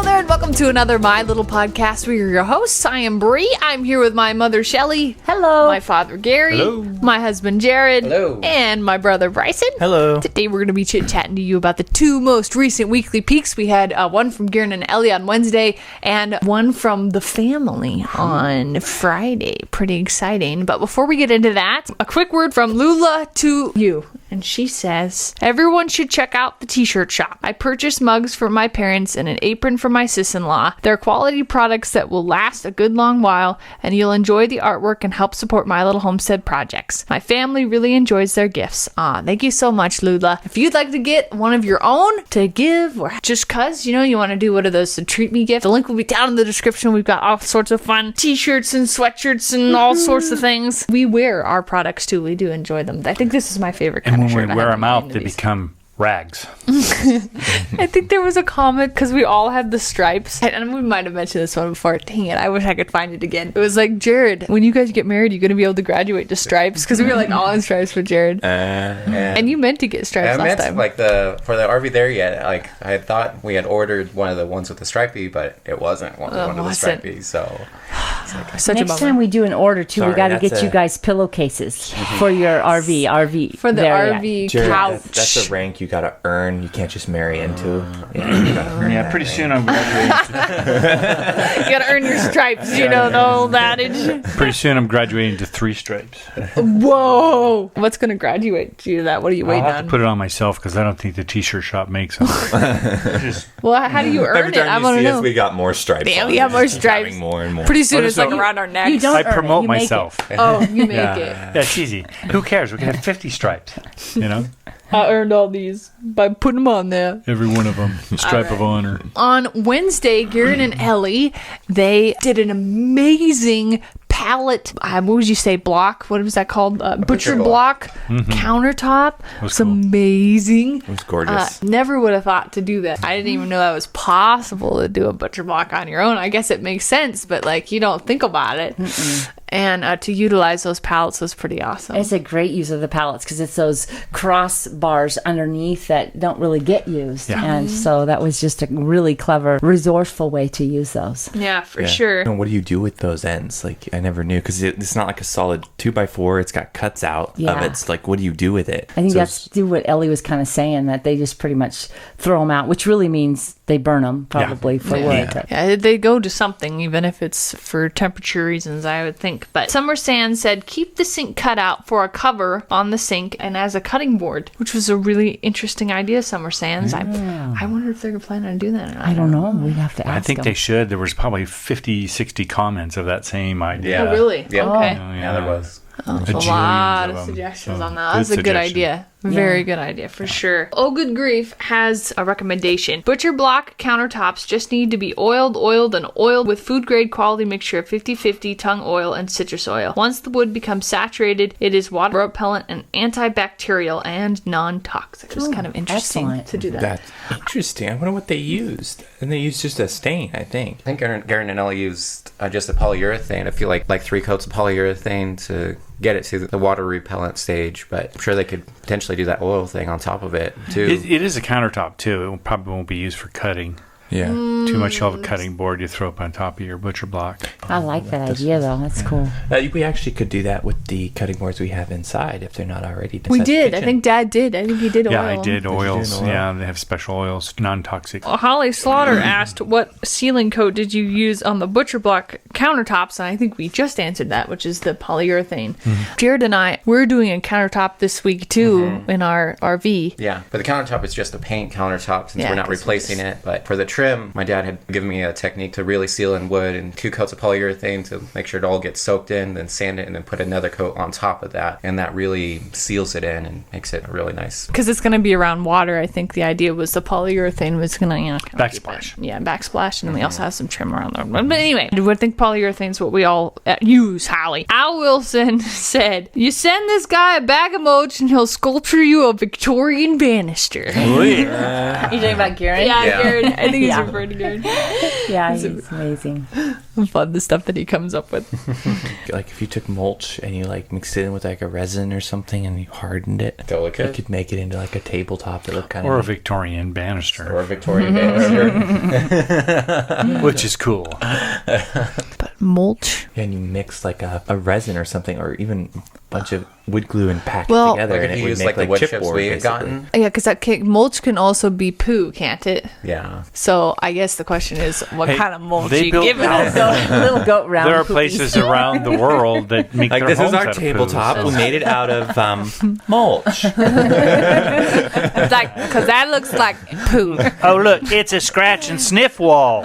Hello there and welcome to another My Little Podcast. We are your hosts. I am Bree. I'm here with my mother Shelly. Hello. My father Gary. Hello. My husband Jared. Hello. And my brother Bryson. Hello. Today we're going to be chit-chatting to you about the two most recent weekly peaks. We had one from Garen and Ellie on Wednesday and one from the family on Friday. Pretty exciting. But before we get into that, a quick word from Lula to you. And she says, everyone should check out the t-shirt shop. I purchased mugs for my parents and an apron for my sis-in-law. They're quality products that will last a good long while, and you'll enjoy the artwork and help support My Little Homestead projects. My family really enjoys their gifts. Thank you so much, Lula. If you'd like to get one of your own to give, or just cause, you want to do one of those to treat me gift, the link will be down in the description. We've got all sorts of fun t-shirts and sweatshirts and all sorts of things. We wear our products too. We do enjoy them. I think this is my favorite kind. And when we wear them out, they become rags. I think there was a comment because we all had the stripes, and we might have mentioned this one before. Dang it, I wish I could find it again. It was like, Jared, when you guys get married, you're going to be able to graduate to stripes, because we were like all in stripes for Jared. And you meant to get stripes last time. Like for the RV there yet. Like I had thought we had ordered one of the ones with the stripey, but it wasn't one of the stripey. So next time we do an order too, we got to get you guys pillowcases for your RV for the RV couch. That's a rank you got to earn. You can't just marry into. Pretty soon I'm graduating. You got to earn your stripes. The old adage. Pretty soon I'm graduating to 3 stripes. Whoa! What's going to graduate you to that? What are you waiting I'll have on? to put it on myself because I don't think the t-shirt shop makes them. Well, how do you earn Every it? time I you want to see know. us, we got more stripes. Damn, on. we have more Just keep stripes. having more and more. Pretty soon it's like around our necks. You don't I earn promote it, you make myself. Oh, you make it. Yeah, it's easy. Who cares? We can have 50 stripes. I earned all these by putting them on there. Every one of them. Stripe of honor. On Wednesday, Garen and Ellie, they did an amazing pallet, what would you say, block? What was that called? Butcher block countertop. It's cool. Amazing. It was gorgeous. Never would have thought to do that. I didn't even know that was possible to do a butcher block on your own. I guess it makes sense, but you don't think about it. And to utilize those pallets was pretty awesome. It's a great use of the pallets because it's those crossbars underneath that don't really get used. Yeah. And so that was just a really clever, resourceful way to use those. Yeah, for sure. And what do you do with those ends? I never knew because it's not like a solid 2x4. It's got cuts out of it. It's what do you do with it? I think that's what Ellie was kind of saying, that they just pretty much throw them out, which really means they burn them probably for wood. Yeah, they go to something, even if it's for temperature reasons, I would think. But Summer Sand said, keep the sink cut out for a cover on the sink and as a cutting board, which was a really interesting idea, Summer Sands. Yeah. I wonder if they're planning on doing that or not. I don't know. We'd have to ask I think them. they should. There was probably 50, 60 comments of that same idea. Oh, really? Yeah. Okay. Yeah, there was. A Bajillions lot of of them. suggestions So, on that. That's a good suggestion. idea. Very good idea, for sure. Oh Good Grief has a recommendation. Butcher block countertops just need to be oiled, and oiled with food grade quality mixture of 50-50 tongue oil and citrus oil. Once the wood becomes saturated, it is water repellent and antibacterial and non-toxic. It's kind of interesting to do that. That's interesting. I wonder what they used. And they used just a stain, I think. I think Garen and Ellie used just a polyurethane. I feel like 3 coats of polyurethane to get it to the water repellent stage, but I'm sure they could potentially do that oil thing on top of it too. It is a countertop too. It probably won't be used for cutting. Yeah. Too much of a cutting board you throw up on top of your butcher block. I like that idea, though. That's cool. We actually could do that with the cutting boards we have inside if they're not already. We did. I think Dad did. I think he did oil. Yeah, I did you oils. do oil? Yeah, they have special oils, non-toxic. Holly Slaughter asked, what sealing coat did you use on the butcher block countertops? And I think we just answered that, which is the polyurethane. Jared and I, we're doing a countertop this week too in our RV. Yeah, but the countertop is just a paint countertop since Yeah, we're not 'cause replacing it. But for the trim, my dad had given me a technique to really seal in wood and 2 coats of polyurethane to make sure it all gets soaked in, then sand it, and then put another coat on top of that. And that really seals it in and makes it really nice. Because it's going to be around water, I think the idea was the polyurethane was going to, Backsplash. Backsplash. And then we also have some trim around there. But anyway, I think polyurethane's what we all use, Holly. Al Wilson said, you send this guy a bag of mulch and he'll sculpture you a Victorian banister. You talking about Garen? Yeah, Garen. I think Yeah. pretty good. Yeah, he's amazing. Fun, the stuff that he comes up with. Like if you took mulch and you like mixed it in with like a resin or something and you hardened it, Delicate. you could make it into like a tabletop that looked kind Or a of Victorian banister, Or a Victorian banister. which is cool. But mulch. Yeah, and you mix like a resin or something, or even a bunch of wood glue and pack Well- it together, Like and if it you would use make like the wood chips chipboard, we had basically. gotten. Yeah, because mulch can also be poo, can't it? Yeah. So I guess the question is, what Hey, kind of mulch they you built giving us? Little goat round. There are cookies. places around the world that make Like their this is homes our out of poo, tabletop. so- We made it out of mulch. It's like, because that looks like poo. Oh, look, it's a scratch and sniff wall.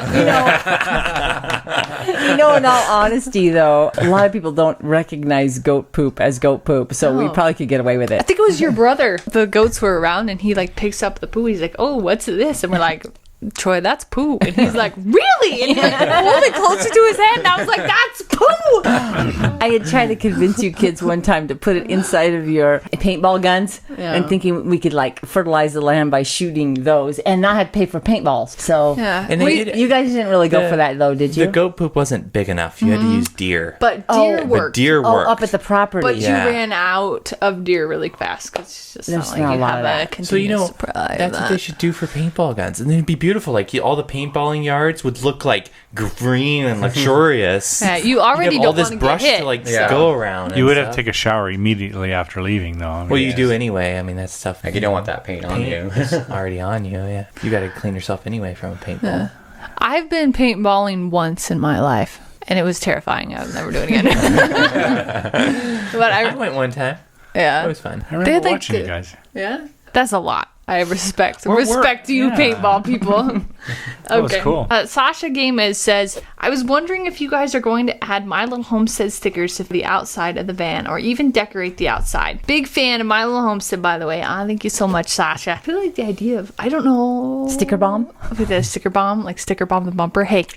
In all honesty, though, a lot of people don't recognize goat poop as goat poop, so we Oh. probably could get away with I it. think it was your brother. The goats were around and he like picks up the poo. He's like, oh, what's this? And we're like, Troy, that's poo. And he's like, really? And he like pulled it closer to his head. And I was like, that's poo. I had tried to convince you kids one time to put it inside of your paintball guns Yeah. and thinking we could like fertilize the land by shooting those and not have to pay for paintballs. So Yeah. And they did, you guys didn't really go The- for that though, did you? the goat poop wasn't big enough. You had to use deer. But Oh, deer but worked. deer Oh, worked. up at the property. But Yeah. you ran out of deer really fast because it's just There's not like not a you lot have of a that. continuous So, you know, supply of that's what that. they should do for paintball guns. And then it'd be beautiful. Like all the paintballing yards would look like green and luxurious. Yeah, you You'd already have all don't this want to brush get hit. to like Yeah. go around. You and would have stuff. to take a shower immediately after leaving, though. I mean, Well, you do anyway. I mean, that's stuff. Like you don't want that paint on you. Paint is already on you. Yeah, you got to clean yourself anyway from a paintball. I've been paintballing once in my life, and it was terrifying. I would never do it again. But I I, went one time. It yeah, was fun. I remember They had, like, watching you the- guys. yeah, that's a lot. I respect We're- you, yeah. paintball people. That was cool. Sasha Gamez says, I was wondering if you guys are going to add My Little Homestead stickers to the outside of the van or even decorate the outside. Big fan of My Little Homestead, by the way. Thank you so much, Sasha. I feel like the idea of, I don't know. Sticker bomb? With a sticker bomb, like sticker bomb the bumper. Hey,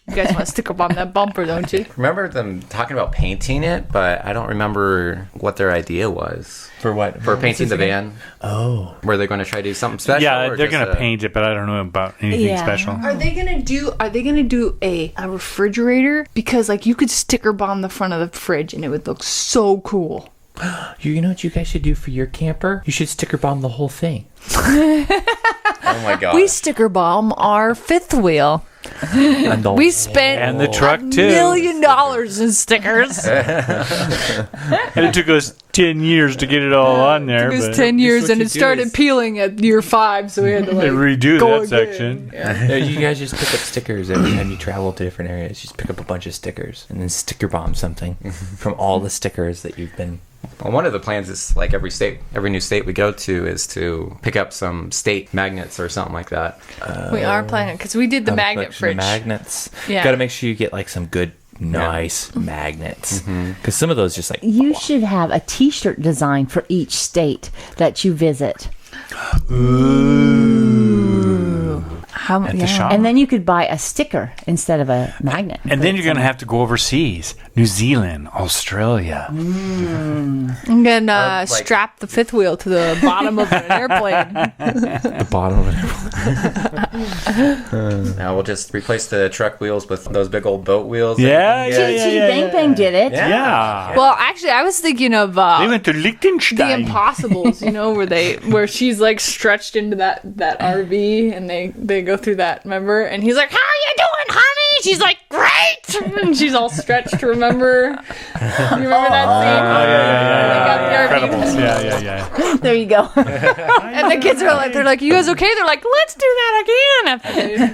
you guys want to sticker bomb that bumper, don't you? Remember them talking about painting it, but I don't remember what their idea was For what? for painting the van. Oh, Were they going to try to do something special? Yeah, or they're just going to paint it, but I don't know about anything Yeah. special. Are they gonna do a refrigerator? Because like you could sticker bomb the front of the fridge and it would look so cool. you know what you guys should do for your camper? You should sticker bomb the whole thing. Oh my god. We sticker bomb our fifth wheel. And the We spent And the truck, $1 too. million in stickers. And it took us 10 years to get it all on there. It was but 10 years what and you it do started is- peeling at year 5, so we had to they like redo go that again. section. Yeah, you guys just pick up stickers every time you travel to different areas. Just pick up a bunch of stickers and then sticker bomb something from all the stickers that you've been. Well, one of the plans is like every new state we go to is to pick up some state magnets or something like that. We are planning because we did the a magnet collection fridge. of magnets. Yeah. Got to make sure you get like some good, nice magnets because some of those just like You should have a T-shirt design for each state that you visit. How, At the shop. And then you could buy a sticker instead of a magnet. And then you're going to have to go overseas. New Zealand, Australia. I'm gonna like- strap the fifth wheel to the bottom of an airplane. the bottom of it. Now we'll just replace the truck wheels with those big old boat wheels. Yeah, yeah, Chee yeah, Chee yeah, Bang yeah. Bang did it. Yeah. Well, actually, I was thinking of They went to the Liechtenstein. Impossibles, where she's like stretched into that RV and they go through that, remember? And he's like, "How are you doing, honey?" She's like, "Great," and she's all stretched. Remember? You remember that scene? They got the RV. Incredibles. Yeah. There you go. And the kids are like, they're like, "You guys okay?" They're like, "Let's do that again." After they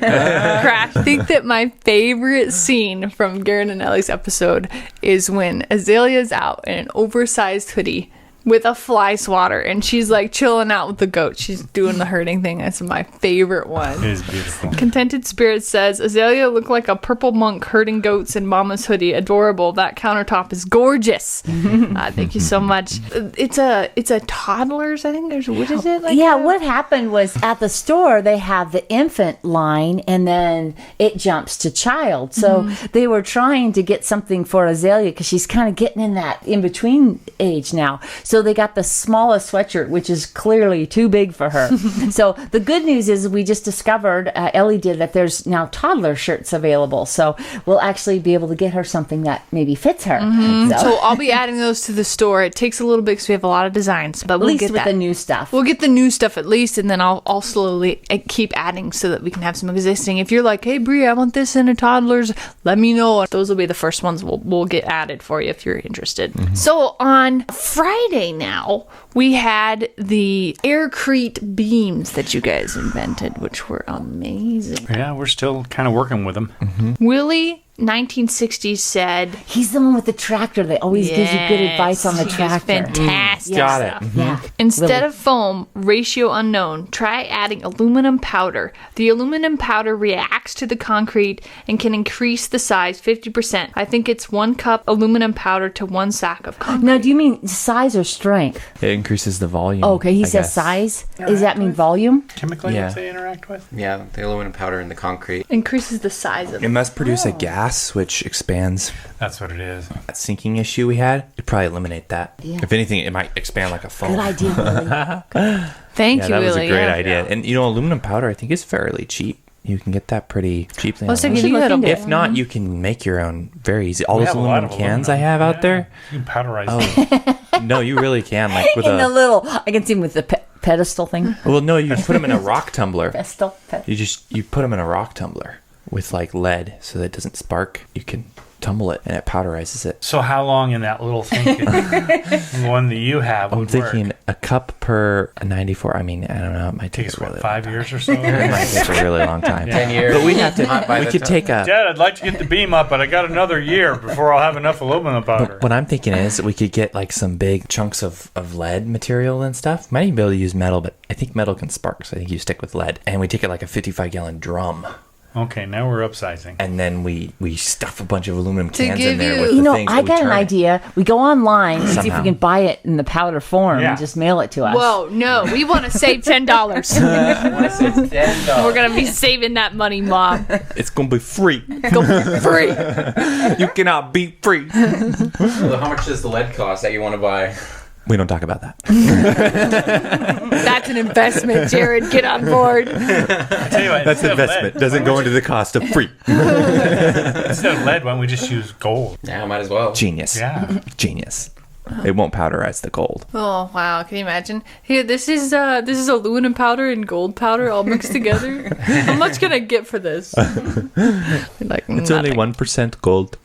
crash. I think that my favorite scene from Garen and Ellie's episode is when Azalea's out in an oversized hoodie with a fly swatter, and she's like chilling out with the goat. She's doing the herding thing. That's my favorite one. It is beautiful. Contented Spirit says, Azalea looked like a purple monk herding goats in Mama's hoodie. Adorable. That countertop is gorgeous. Thank you so much. It's a toddlers, I think. What is it? Like Yeah, what happened was at the store they have the infant line and then it jumps to child. So they were trying to get something for Azalea because she's kind of getting in that in between age now. So they got the smallest sweatshirt, which is clearly too big for her. So the good news is we just discovered, Ellie did, that there's now toddler shirts available. So we'll actually be able to get her something that maybe fits her. So I'll be adding those to the store. It takes a little bit because we have a lot of designs, but at we'll least get with that. the new stuff. We'll get the new stuff at least, and then I'll slowly keep adding so that we can have some existing. If you're like, hey, Brie, I want this in a toddler's, let me know. Those will be the first ones we'll get added for you if you're interested. So on Friday now, we had the Aircrete beams that you guys invented, which were amazing. Yeah, we're still kind of working with them. Willie, 1960s, said, He's the one with the tractor that always gives you good advice on the Yes, tractor. fantastic. Got it. stuff. Yeah. Instead of foam, ratio unknown, try adding aluminum powder. The aluminum powder reacts to the concrete and can increase the size 50%. I think it's 1 cup aluminum powder to 1 sack of concrete. Now, do you mean size or strength? It increases the volume. Oh, okay, he I says guess. size. Does that mean volume? Chemically, Yeah. what they interact with? Yeah, the aluminum powder and the concrete. Increases the size of It it. must produce a gas which expands. That's what it is. That sinking issue we had, it'd probably eliminate that. Yeah. If anything, it might expand like a foam. Good idea, Willie. Thank Yeah, you, that was Willie. a great Yeah. idea. And aluminum powder, I think, is fairly cheap. You can get that pretty cheaply. Let's take online. a should look look at into it. If not, you can make your own very easy. All We those have a lot aluminum of cans aluminum. I have out Yeah. there. You can powderize them. Oh, no, you really can. Like with In the a. little, I can see him with the pedestal thing. Well, no, you put them in a rock tumbler. Pedestal. You put them in a rock tumbler with like lead so that it doesn't spark. You can tumble it and it powderizes it. So how long in that little thing could the one that you have I'm would thinking work? a cup per 94. I mean, I don't know. It might take Takes a really what, 5 years or so? It might take a really long time. 10 years. But we have to. Not by We the could time. take a. Dad, I'd like to get the beam up, but I got another year before I'll have enough aluminum powder. What I'm thinking is we could get like some big chunks of lead material and stuff. Might even be able to use metal, but I think metal can spark, so I think you stick with lead. And we take it like a 55-gallon drum, Okay, now we're upsizing. and then we stuff a bunch of aluminum To cans give in there you- with You the know, things. I that we got an turn it. idea. We go online and see if we Somehow. can buy it in the powder form Yeah. and just mail it to us. Whoa, no, we want to save $10. We're going to be saving that money, Mom. It's gonna be free. Go free. You cannot be free. Well, how much does the lead cost that you want to buy? We don't talk about that. That's an investment, Jared. Get on board. I tell you what, That's instead of investment. lead, Doesn't go into the cost of free. instead of lead, why don't we just use gold? Yeah, might as well. Genius. Yeah. Genius. It won't powderize the gold. Oh wow! Can you imagine? Here, this is aluminum powder and gold powder all mixed together. How much can I get for this? Like It's only 1% gold.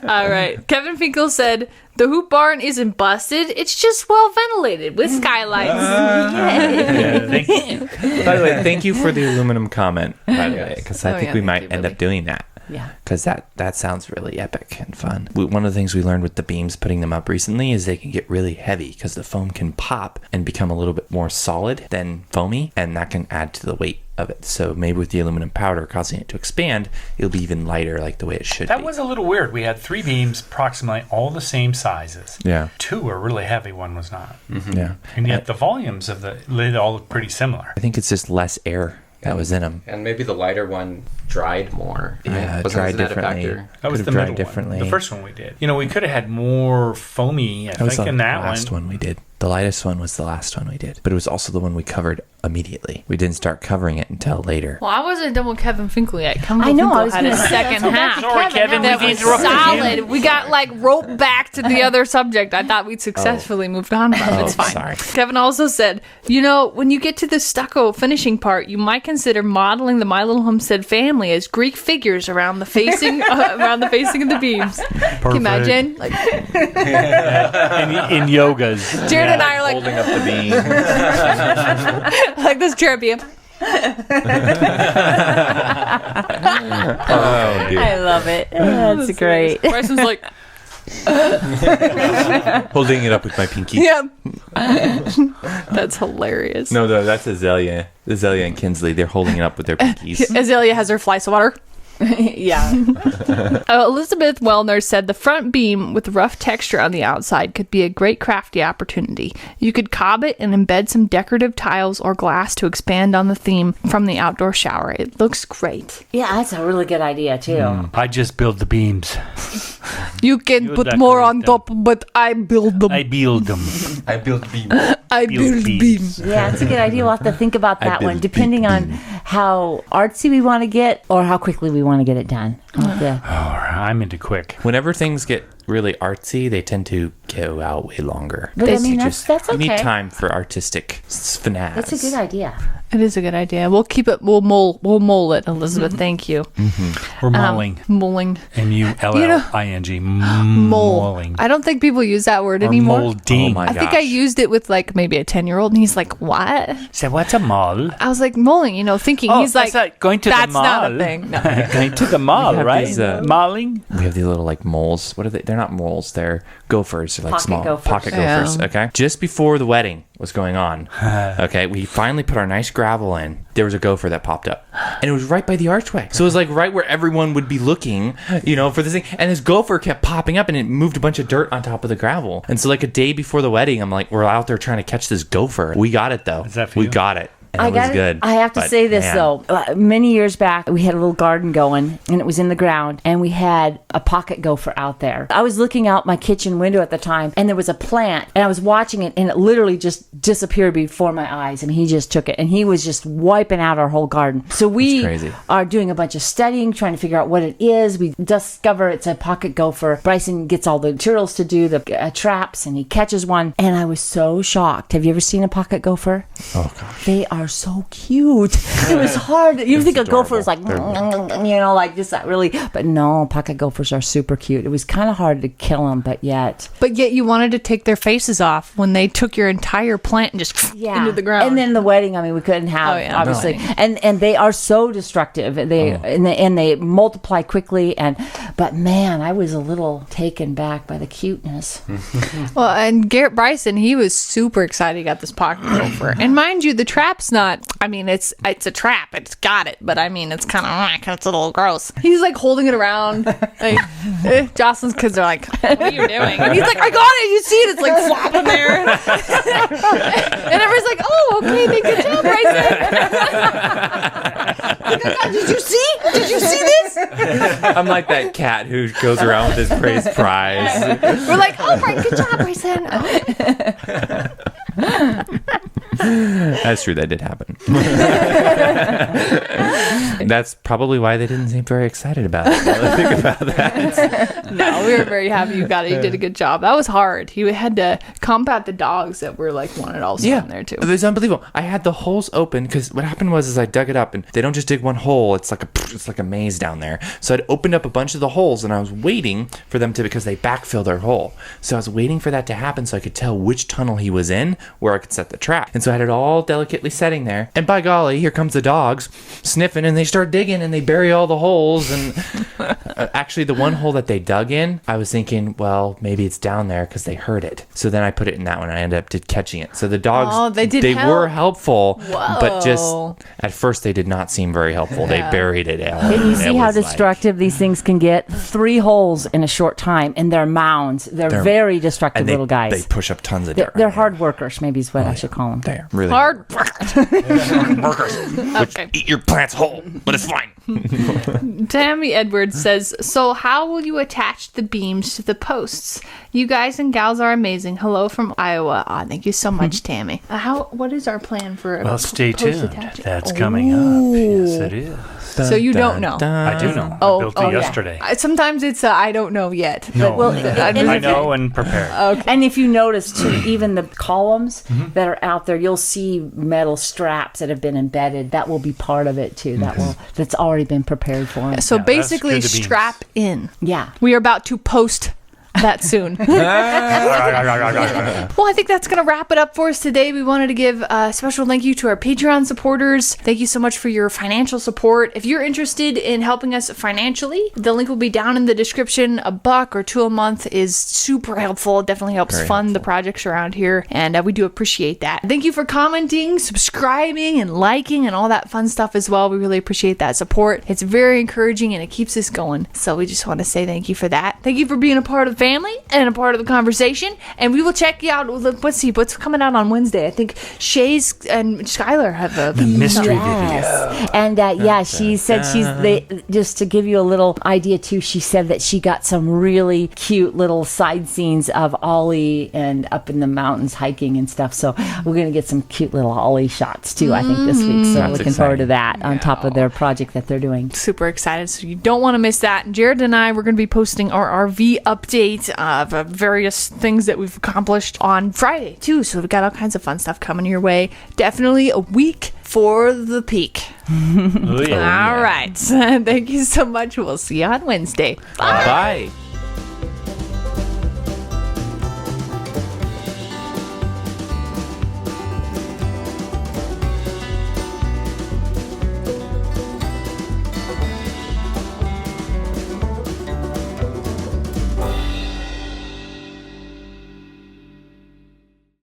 All right. Kevin Finkel said the hoop barn isn't busted; it's just well ventilated with skylights. Yeah, thank you. By the way, thank you for the aluminum comment, by the way, because I Oh, think yeah, we thank might you, end Billy. up doing that. Yeah. Because that sounds really epic and fun. One of the things we learned with the beams putting them up recently is they can get really heavy because the foam can pop and become a little bit more solid than foamy, and that can add to the weight of it. So maybe with the aluminum powder causing it to expand, it'll be even lighter like the way it should That be. was a little weird. We had 3 beams, approximately all the same sizes. Yeah. 2 were really heavy, 1 was not. Yeah. And yet the volumes of the lid all look pretty similar. I think it's just less air that was in them. And maybe the lighter one dried more. Right? Yeah, Wasn't dried that a differently. factor? That was Could've the dried middle differently. one. The first one we did. You know, we could have had more foamy, I That was think, the in that last one. one we did. The lightest one was the last one we did, but it was also the one we covered immediately. We didn't start covering it until later. Well, I wasn't done with Kevin Finkel yet. I know, I was had a gonna say, second that's half. Sorry, Kevin, That we've was interrupted you. solid. We got like roped back to the other subject. I thought we'd successfully moved on from it. It's fine. Sorry. Kevin also said, you know, when you get to the stucco finishing part, you might consider modeling the My Little Homestead family as Greek figures around the facing around the facing of the beams. Can you imagine? Like In yogas. Jared and I are like Holding up the beam. like this cherubim. Oh, dude. I love it. That's great. Bryson's like, Holding it up with my pinky. yeah. That's hilarious. No, that's Azalea. Azalea and Kinsley, they're holding it up with their pinkies. Azalea has her fly swatter. Yeah. Elizabeth Wellner said the front beam with rough texture on the outside could be a great crafty opportunity. You could cob it and embed some decorative tiles or glass to expand on the theme from the outdoor shower. It looks great. Yeah, that's a really good idea, too. I just build the beams. You can You put more on decorate top, but I build them. I build them. I built beams. I build beams. Yeah, it's a good idea. We'll have to think about that one, build depending big on beams. how artsy we want to get or how quickly we want to get it done. Yeah. Oh, I'm into quick. Whenever things get really artsy, they tend to go out way longer. But I You mean, just- that's You need okay. time for artistic finesse. That's a good idea. It is a good idea. We'll keep it. We'll mole it, Elizabeth. Thank you. We're mulling. Mulling. M-U-L-L-I-N-G. Mole. Mulling. I don't think people use that word Or anymore. molding. Oh my I think I gosh. used it with like maybe a 10-year-old, and he's like, "What?" So what's a mall? I was like, "Mulling," thinking. Oh, he's like, that's like going to "That's the mall. not a thing." No. Going to the mall, have right? these, Mulling. We have these little like moles. What are they? They're not moles. They're gophers. They're like Pocket small gophers. pocket Yeah. gophers. Okay. Just before the wedding was going on, okay, we finally put our nice gravel in. There was a gopher that popped up, and it was right by the archway. So it was like right where everyone would be looking, for this thing. And this gopher kept popping up, and it moved a bunch of dirt on top of the gravel. And so like a day before the wedding, I'm like, we're out there trying to catch this gopher. We got it though. Is that for we you? got it. And it was good. I have to But, say this man, though. Many years back, we had a little garden going, and it was in the ground, and we had a pocket gopher out there. I was looking out my kitchen window at the time, and there was a plant, and I was watching it, and it literally just disappeared before my eyes, and he just took it, and he was just wiping out our whole garden. So we crazy. are doing a bunch of studying, trying to figure out what it is. We discover it's a pocket gopher. Bryson gets all the materials to do the traps, and he catches one, and I was so shocked. Have you ever seen a pocket gopher? Oh gosh. They are so cute. It was hard. You think a gopher is like, like just that really, but no, pocket gophers are super cute. It was kind of hard to kill them, but yet. But yet you wanted to take their faces off when they took your entire plant and just into the ground. And then the wedding, I mean, we couldn't have, Oh, yeah. obviously. No. And they are so destructive. And they multiply quickly. But man, I was a little taken back by the cuteness. Well, and Garrett Bryson, he was super excited he got this pocket gopher. And mind you, the trap's not, it's a trap. It's got it. But I mean, it's kind of, it's a little gross. He's like holding it around. Like, Jocelyn's kids are like, what are you doing? And he's like, I got it. You see it. It's like flopping there. And everybody's like, oh, okay, good job, Bryson. Like, oh, God, did you see? Did you see this? I'm like that cat who goes around with his praise prize. We're like, oh, good job, Bryson. Oh. That's true. That did happen. That's probably why they didn't seem very excited about it. Now that I think about that. No, we were very happy you got it. You did a good job. That was hard. He had to combat the dogs that were like wanted also in there too. It was unbelievable. I had the holes open because what happened was I dug it up, and they don't just dig one hole. It's like a maze down there. So I'd opened up a bunch of the holes, and I was waiting for them to, because they backfill their hole. So I was waiting for that to happen so I could tell which tunnel he was in where I could set the trap. And so I had it all delicately setting there. And by golly, here comes the dogs sniffing, and they start digging, and they bury all the holes. And actually, the one hole that they dug in, I was thinking, well, maybe it's down there because they heard it. So then I put it in that one, and I ended up catching it. So the dogs, they were helpful, but just at first they did not seem very helpful. They buried it out. And you see how was destructive these things can get? 3 holes in a short time, and they're mounds. They're very destructive and little guys. They push up tons of dirt. They're hard workers, maybe is what I should call them. They're really Hard workers. Okay. Eat your plants whole, but it's fine. Tammy Edwards says, so how will you attach the beams to the posts? You guys and gals are amazing. Hello from Iowa. Oh, thank you so much, Tammy. What is our plan for Well, stay post tuned. attaching? That's coming up. Yes, it is. So you don't know. I do know. I built it yesterday. Sometimes it's I don't know yet. No. Well, I know and prepare. And if you notice too, even the columns that are out there, you'll see metal straps that have been embedded. That will be part of it too. That's already been prepared for them. So Yeah, basically, that's good to be- strap in. Yeah. We are about to post that soon. Well, I think that's going to wrap it up for us today. We wanted to give a special thank you to our Patreon supporters. Thank you so much for your financial support. If you're interested in helping us financially, the link will be down in the description. $1 or $2 a month is super helpful. It definitely helps fund the projects around here, and we do appreciate that. Thank you for commenting, subscribing, and liking, and all that fun stuff as well. We really appreciate that support. It's very encouraging, and it keeps us going. So we just want to say thank you for that. Thank you for being a part of the family and a part of the conversation, and we will check you out. Let's see what's coming out on Wednesday. I think Shay's and Skylar have a mystery Yes. And she said just to give you a little idea too, she said that she got some really cute little side scenes of Ollie and up in the mountains hiking and stuff. So we're going to get some cute little Ollie shots too, I think, this week. So I'm looking forward to that on top of their project that they're doing. Super excited. So you don't want to miss that. And Jared and I, we're going to be posting our RV update of various things that we've accomplished on Friday too. So we've got all kinds of fun stuff coming your way. Definitely a week for the peak. Oh, yeah. All right. Thank you so much. We'll see you on Wednesday. Bye.